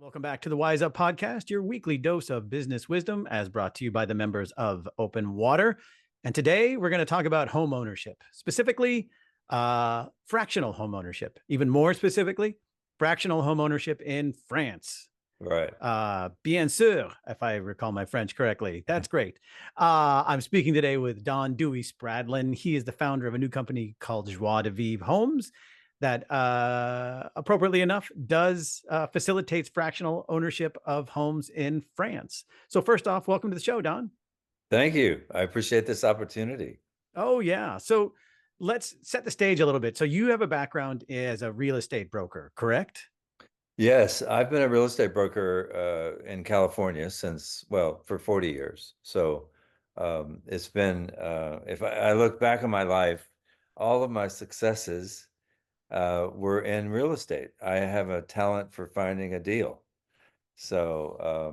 Welcome back to the Wise Up Podcast, your weekly dose of business wisdom, as brought to you by the members of Open Water. And today we're going to talk about home ownership, specifically fractional home ownership, even more specifically, fractional home ownership in France. Right. Bien sûr, if I recall my French correctly. That's great. I'm speaking today with Dewey Spradlin. He is the founder of a new company called Joie de Vivre Homes that, appropriately enough, does facilitates fractional ownership of homes in France. So first off, welcome to the show, Don. Thank you. I appreciate this opportunity. Oh yeah. So let's set the stage a little bit. So you have a background as a real estate broker, correct? Yes, I've been a real estate broker in California since, well, for 40 years. So it's been, if I look back on my life, all of my successes were in real estate. I have a talent for finding a deal. So,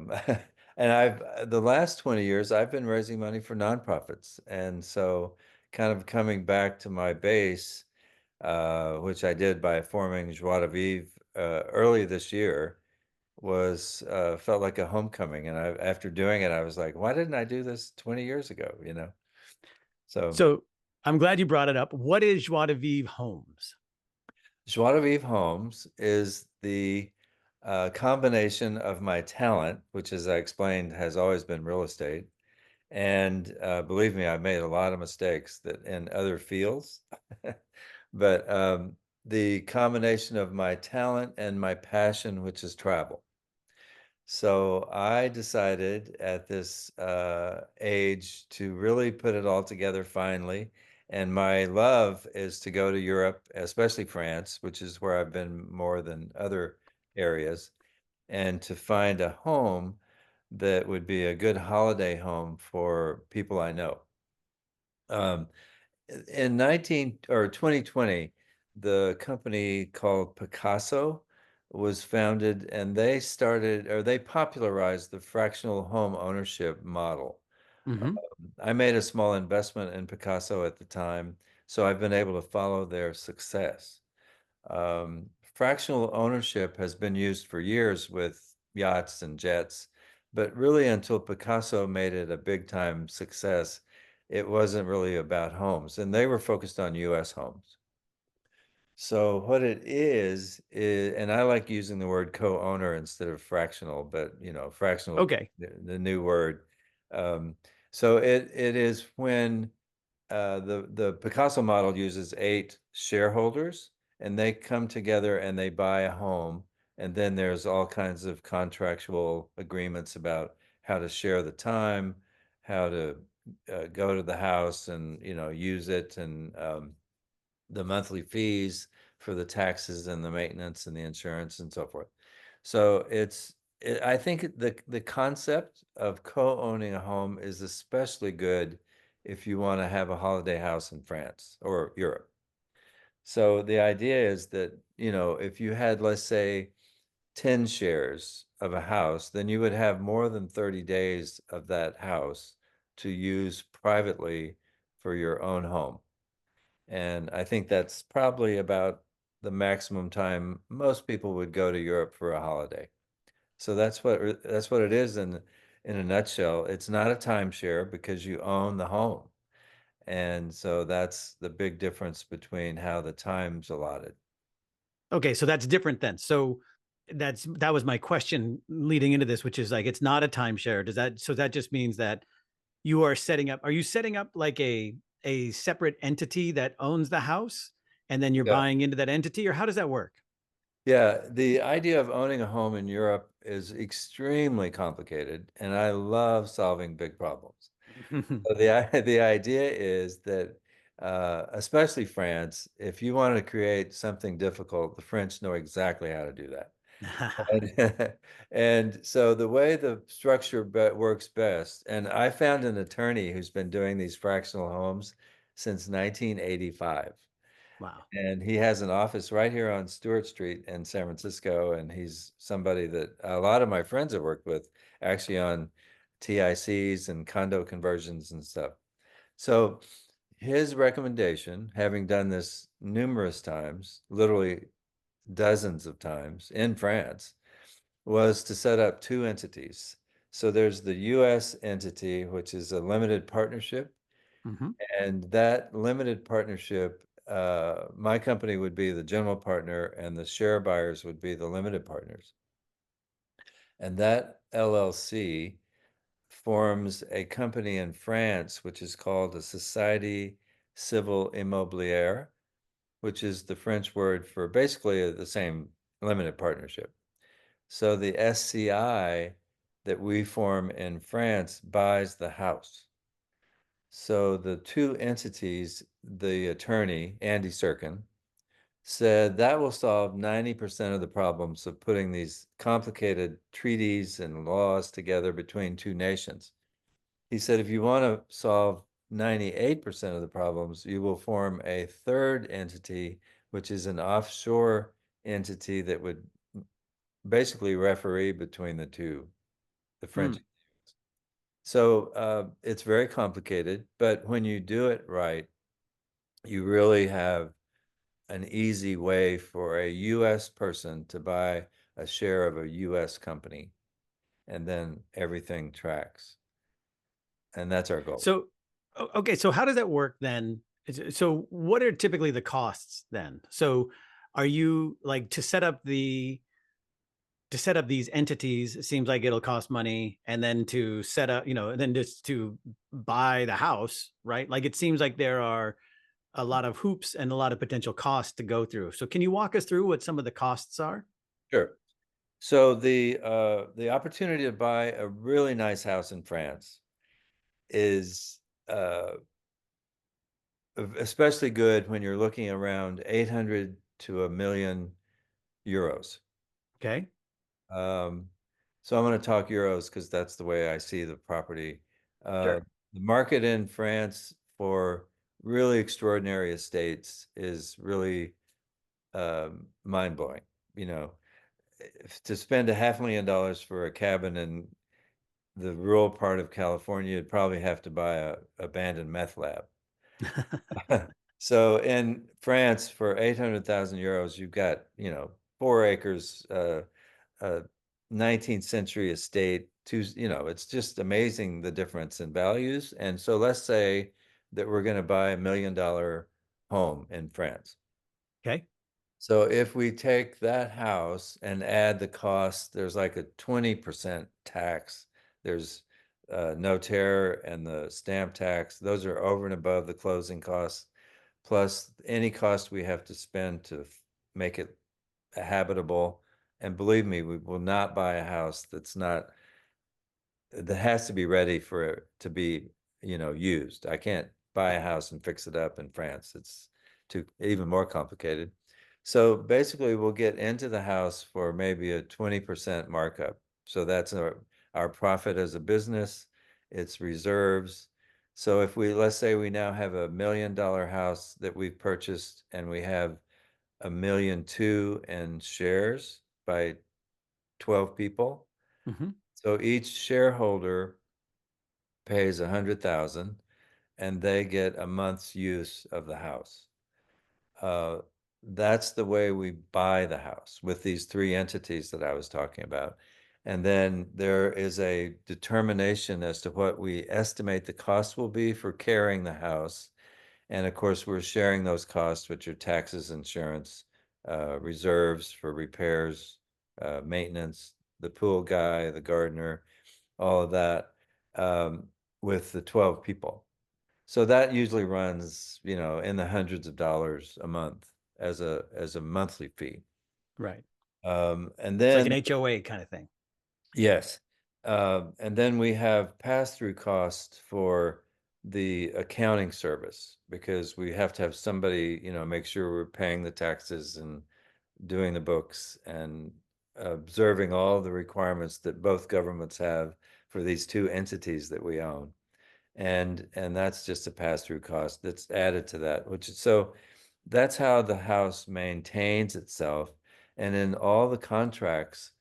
and the last 20 years, I've been raising money for nonprofits. And so, kind of coming back to my base, which I did by forming Joie de Vivre early this year, was felt like a homecoming. And after doing it, I was like, why didn't I do this 20 years ago? So So I'm glad you brought it up. What is Joie de Vivre Homes? Joie de Vivre Homes is the combination of my talent, which, as I explained, has always been real estate. And believe me, I've made a lot of mistakes that in other fields. But the combination of my talent and my passion, which is travel. So I decided at this age to really put it all together finally. And my love is to go to Europe, especially France, which is where I've been more than other areas, and to find a home that would be a good holiday home for people I know. Um, in 2020, the company called Picasso was founded, and they popularized the fractional home ownership model. Mm-hmm. I made a small investment in Picasso at the time, so I've been able to follow their success. Fractional ownership has been used for years with yachts and jets, but really until Picasso made it a big time success, it wasn't really about homes, and they were focused on US homes. So what it is, and I like using the word co-owner instead of fractional, but fractional, Okay. the new word. Um, so it is when the Picasso model uses 8 shareholders, and they come together and they buy a home, and then there's all kinds of contractual agreements about how to share the time, how to go to the house and use it, and the monthly fees for the taxes and the maintenance and the insurance and so forth. So I think the concept of co-owning a home is especially good if you want to have a holiday house in France or Europe. So the idea is that, if you had, let's say, 10 shares of a house, then you would have more than 30 days of that house to use privately for your own home. And I think that's probably about the maximum time most people would go to Europe for a holiday. So that's what it is in a nutshell. It's not a timeshare because you own the home. And so that's the big difference between how the time's allotted. Okay, so that's different then. So that was my question leading into this, which is like it's not a timeshare. That just means that you are setting up, are you setting up like a separate entity that owns the house and then you're Yeah. buying into that entity, or how does that work? Yeah, the idea of owning a home in Europe is extremely complicated, and I love solving big problems. So the idea is that, especially France, if you want to create something difficult, the French know exactly how to do that. And, and so the way the structure works best, and I found an attorney who's been doing these fractional homes since 1985. Wow. And he has an office right here on Stewart Street in San Francisco. And he's somebody that a lot of my friends have worked with, actually on TICs and condo conversions and stuff. So his recommendation, having done this numerous times, literally dozens of times in France, was to set up two entities. So there's the US entity, which is a limited partnership, Hmm. and that limited partnership, my company would be the general partner, and the share buyers would be the limited partners. And that LLC forms a company in France, which is called a Société Civile Immobilière, which is the French word for basically the same limited partnership. So the SCI that we form in France buys the house. So the two entities, the attorney, Andy Serkin, said that will solve 90% of the problems of putting these complicated treaties and laws together between two nations. He said, if you want to solve 98% of the problems, you will form a third entity, which is an offshore entity that would basically referee between the two, the French. Hmm. So it's very complicated, but when you do it right, you really have an easy way for a US person to buy a share of a US company, and then everything tracks. And that's our goal. So, okay. So how does that work then? So what are typically the costs then? So are you like to set up these entities, it seems like it'll cost money, and then to set up, and then just to buy the house, right? Like it seems like there are a lot of hoops and a lot of potential costs to go through. So can you walk us through what some of the costs are? Sure. So the opportunity to buy a really nice house in France is uh, especially good when you're looking around 800 to a million euros. Okay. Um, so I'm going to talk euros because that's the way I see the property. Uh, Sure. the market in France for really extraordinary estates is really mind blowing. You know, to spend a $500,000 for a cabin in the rural part of California, you'd probably have to buy a abandoned meth lab. So in France, for 800,000 euros, you've got, 4 acres, a 19th century estate, it's just amazing the difference in values. And so let's say that we're going to buy $1 million home in France. Okay. So if we take that house and add the cost, there's like a 20% tax. There's notaire and the stamp tax. Those are over and above the closing costs, plus any cost we have to spend to make it habitable. And believe me, we will not buy a house that has to be ready for it to be, used. I can't buy a house and fix it up in France. It's too even more complicated. So basically, we'll get into the house for maybe a 20% markup. So that's our profit as a business. It's reserves. So if let's say we now have $1 million house that we've purchased, and we have 1,200,000 in shares by 12 people. Hmm. So each shareholder pays 100,000, and they get a month's use of the house. Uh, that's the way we buy the house with these three entities that I was talking about. And then there is a determination as to what we estimate the cost will be for carrying the house. And of course, we're sharing those costs, which are taxes, insurance, reserves for repairs, maintenance, the pool guy, the gardener, all of that, um, with the 12 people. So that usually runs, in the hundreds of dollars a month as a monthly fee. Right. And It's like an then HOA kind of thing. yes, and then we have pass-through costs for the accounting service, because we have to have somebody, make sure we're paying the taxes and doing the books and observing all the requirements that both governments have for these two entities that we own. And that's just a pass-through cost that's added to that, so that's how the house maintains itself. And in all the contracts,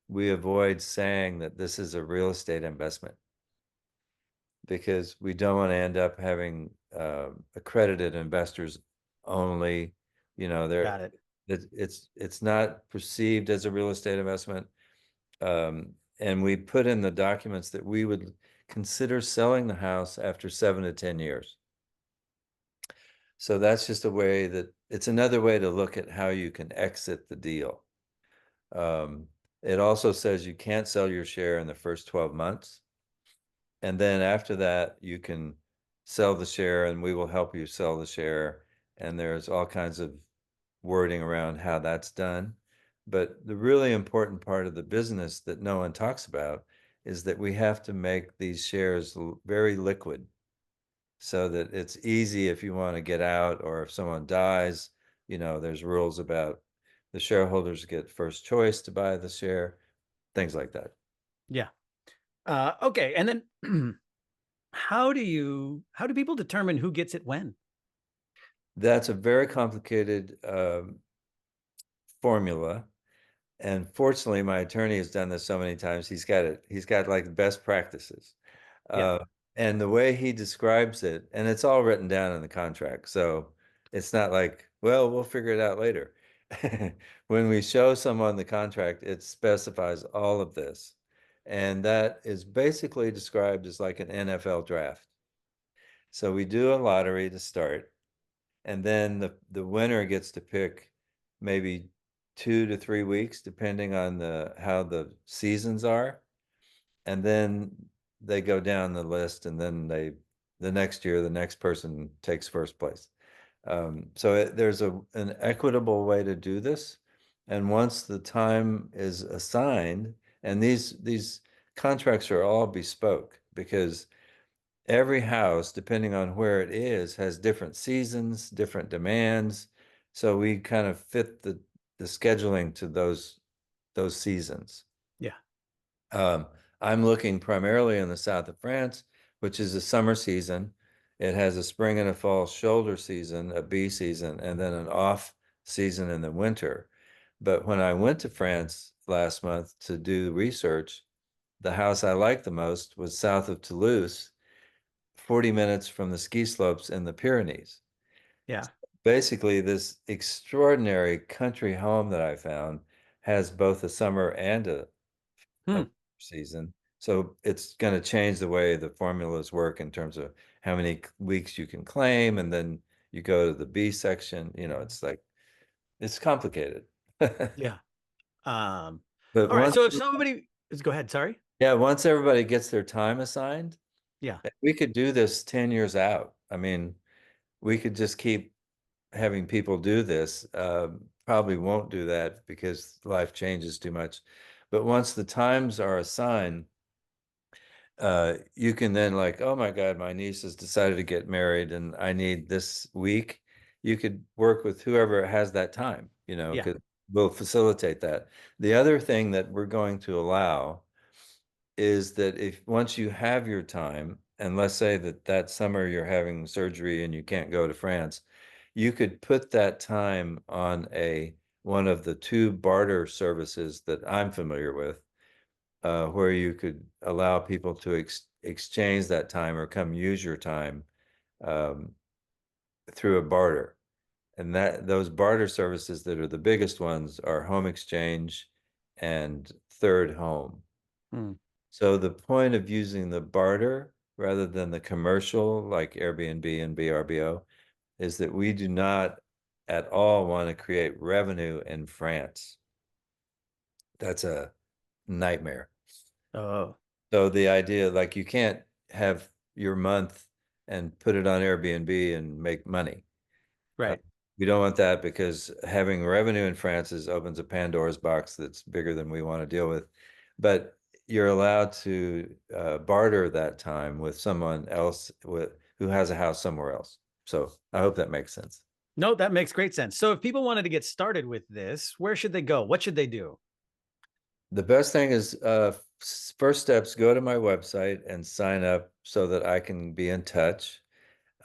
we avoid saying that this is a real estate investment, because we don't want to end up having accredited investors only. Got it. It's not perceived as a real estate investment. And we put in the documents that we would consider selling the house after 7 to 10 years. So that's just a way that it's another way to look at how you can exit the deal. Um, it also says you can't sell your share in the first 12 months. And then after that, you can sell the share and we will help you sell the share. And there's all kinds of wording around how that's done. But the really important part of the business that no one talks about is that we have to make these shares very liquid so that it's easy if you want to get out or if someone dies, there's rules about the shareholders get first choice to buy the share, things like that. Yeah. Okay. And then how do people determine who gets it when? That's a very complicated formula. And fortunately, my attorney has done this so many times. He's got like best practices. Yeah. Uh, and the way he describes it, and it's all written down in the contract. So it's not like, well, we'll figure it out later. When we show someone the contract, it specifies all of this. And that is basically described as like an NFL draft. So we do a lottery to start, and then the winner gets to pick maybe 2 to 3 weeks, depending on the how the seasons are, and then they go down the list, and then the next year the next person takes first place. So there's an equitable way to do this, and once the time is assigned, and these contracts are all bespoke because every house, depending on where it is, has different seasons, different demands. So we kind of fit the scheduling to those seasons. Yeah. Um, I'm looking primarily in the south of France, which is a summer season. It has a spring and a fall shoulder season, a bee season, and then an off season in the winter. But when I went to France last month to do research, the house I liked the most was south of Toulouse, 40 minutes from the ski slopes in the Pyrenees. Yeah. Basically, this extraordinary country home that I found has both a summer and a Hmm. season. So it's going to change the way the formulas work in terms of how many weeks you can claim, and then you go to the B section. It's like it's complicated. Yeah. Um, But all right. once, So if somebody go ahead, sorry. yeah, once everybody gets their time assigned, Yeah. we could do this 10 years out. I mean, we could just keep having people do this. Probably won't do that because life changes too much. But once the times are assigned, you can then like, oh my God, my niece has decided to get married and I need this week. You could work with whoever has that time, Yeah. we'll facilitate that. The other thing that we're going to allow is that if once you have your time, and let's say that summer you're having surgery and you can't go to France, you could put that time on one of the two barter services that I'm familiar with, where you could allow people to exchange that time or come use your time um, through a barter. And that those barter services that are the biggest ones are home exchange and third home. Hmm. So the point of using the barter rather than the commercial like Airbnb and VRBO is that we do not at all want to create revenue in France. That's a nightmare. Oh, So the idea, like you can't have your month and put it on Airbnb and make money. Uh, right. we don't want that because having revenue in France opens a Pandora's box that's bigger than we want to deal with. But you're allowed to barter that time with someone else who has a house somewhere else. So I hope that makes sense. No, that makes great sense. So if people wanted to get started with this, where should they go? What should they do? The best thing is first steps, go to my website and sign up so that I can be in touch.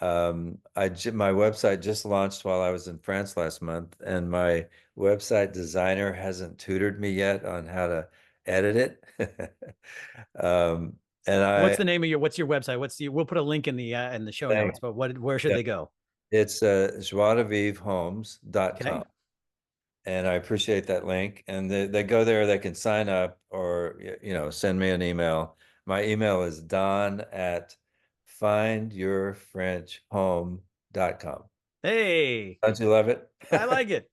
My website just launched while I was in France last month, and my website designer hasn't tutored me yet on how to edit it. Um, and What's I the name of what's your website? We'll put a link in the show think notes, but where should they go? it's joiedevivrehomes.com. Okay. and I appreciate that link. And they go there, they can sign up or, send me an email. My email is don@findyourfrenchhome.com. Hey, Don't you love it? I like it.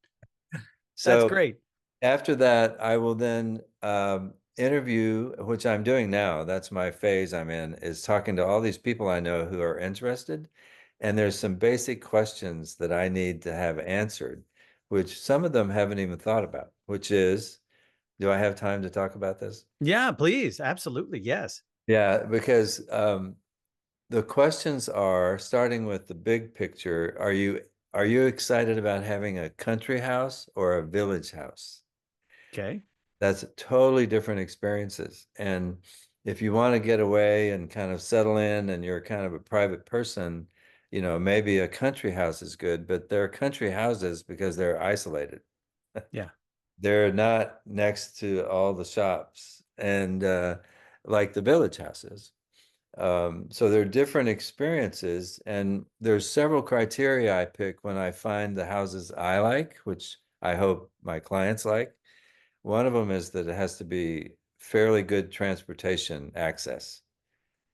That's So great. after that, I will then interview, which I'm doing now. That's my phase I'm in, is talking to all these people I know who are interested. And there's some basic questions that I need to have answered, which some of them haven't even thought about, which is, do I have time to talk about this? Yeah, please. Absolutely. Yes. Yeah, because the questions are starting with the big picture. Are you excited about having a country house or a village house? Okay. That's totally different experiences. And if you want to get away and kind of settle in and you're kind of a private person, maybe a country house is good, but they're country houses because they're isolated. Yeah. They're not next to all the shops and like the village houses. So there are different experiences, and there's several criteria I pick when I find the houses I like, which I hope my clients like. One of them is that it has to be fairly good transportation access.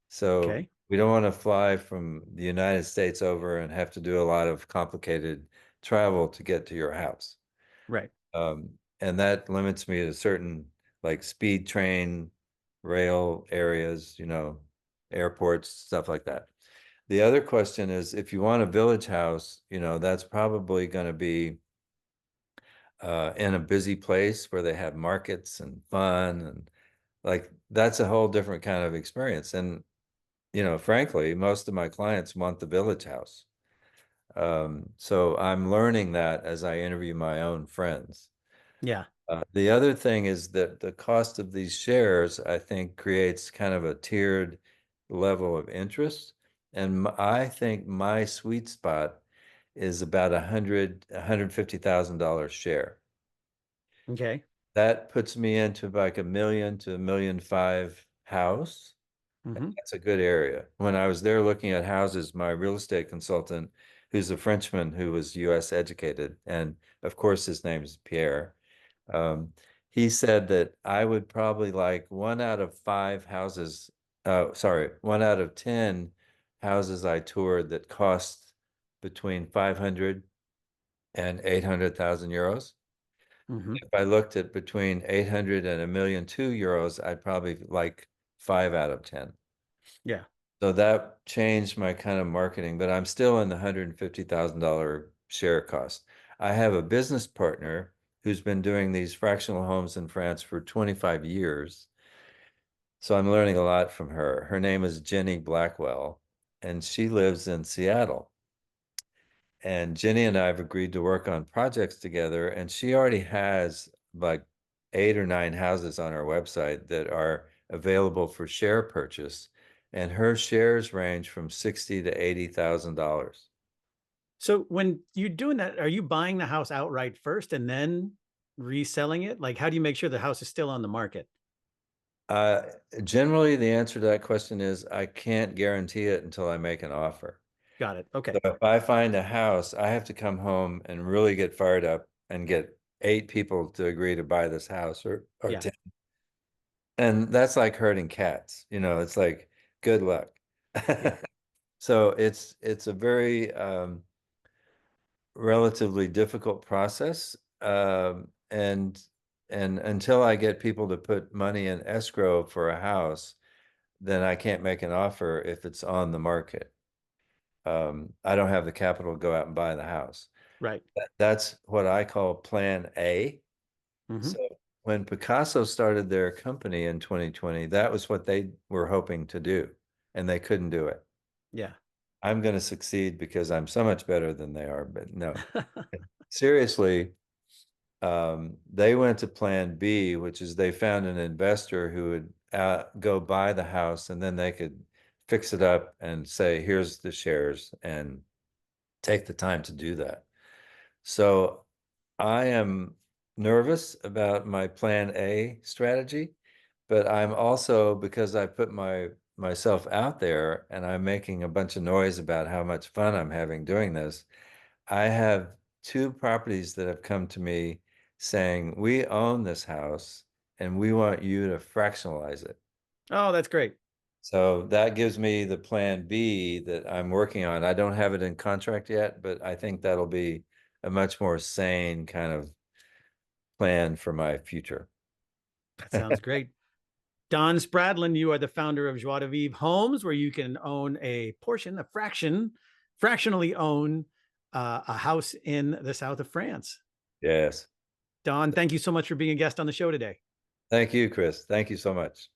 So Okay. we don't want to fly from the United States over and have to do a lot of complicated travel to get to your house. Right. And that limits me to certain like speed train, rail areas, airports, stuff like that. The other question is if you want a village house, that's probably going to be in a busy place where they have markets and fun and like that's a whole different kind of experience. And frankly, most of my clients want the village house. So I'm learning that as I interview my own friends. Yeah. The other thing is that the cost of these shares, I think, creates kind of a tiered level of interest. And I think my sweet spot is about $150,000 share. Okay. That puts me into like 1 million to 1.5 million house. Hmm. That's a good area. When I was there looking at houses, my real estate consultant, who's a Frenchman who was US educated, and of course his name is Pierre, um, he said that I would probably like 1 out of 5 houses, sorry, 1 out of 10 houses I toured that cost between 500 and 800,000 euros. Hmm. If I looked at between 800 and 1.2 million euros, I'd probably like 5 out of 10. Yeah. So that changed my kind of marketing, but I'm still in the $150,000 share cost. I have a business partner who's been doing these fractional homes in France for 25 years. So I'm learning a lot from her. Her name is Jenny Blackwell, and she lives in Seattle. And Jenny and I have agreed to work on projects together, and she already has like 8 or 9 houses on our website that are available for share purchase, and her shares range from 60 to $80,000. So when you're doing that, are you buying the house outright first and then reselling it? Like, how do you make sure the house is still on the market? Uh, Generally, the answer to that question is I can't guarantee it until I make an offer. Got it. So Okay. if I find a house, I have to come home and really get fired up and get 8 people to agree to buy this house or Yeah. 10. And that's like herding cats, it's like good luck. Yeah. So it's a very relatively difficult process. And until I get people to put money in escrow for a house, then I can't make an offer if it's on the market. I don't have the capital to go out and buy the house. Right. That's what I call plan A. Hmm. So when Picasso started their company in 2020, that was what they were hoping to do, and they couldn't do it. Yeah. I'm going to succeed because I'm so much better than they are, but no. Seriously, they went to plan B, which is they found an investor who would go buy the house and then they could fix it up and say, here's the shares and take the time to do that. So I am nervous about my plan A strategy, but I'm also because I put myself out there and I'm making a bunch of noise about how much fun I'm having doing this. I have 2 properties that have come to me saying, "We own this house and we want you to fractionalize it." Oh, that's great. So that gives me the plan B that I'm working on. I don't have it in contract yet, but I think that'll be a much more sane kind of plan for my future. That sounds great. Don Spradlin, you are the founder of Joie de Vivre Homes, where you can own a portion, a fraction, fractionally own a house in the south of France. Yes. Don, thank you so much for being a guest on the show today. Thank you, Chris. Thank you so much.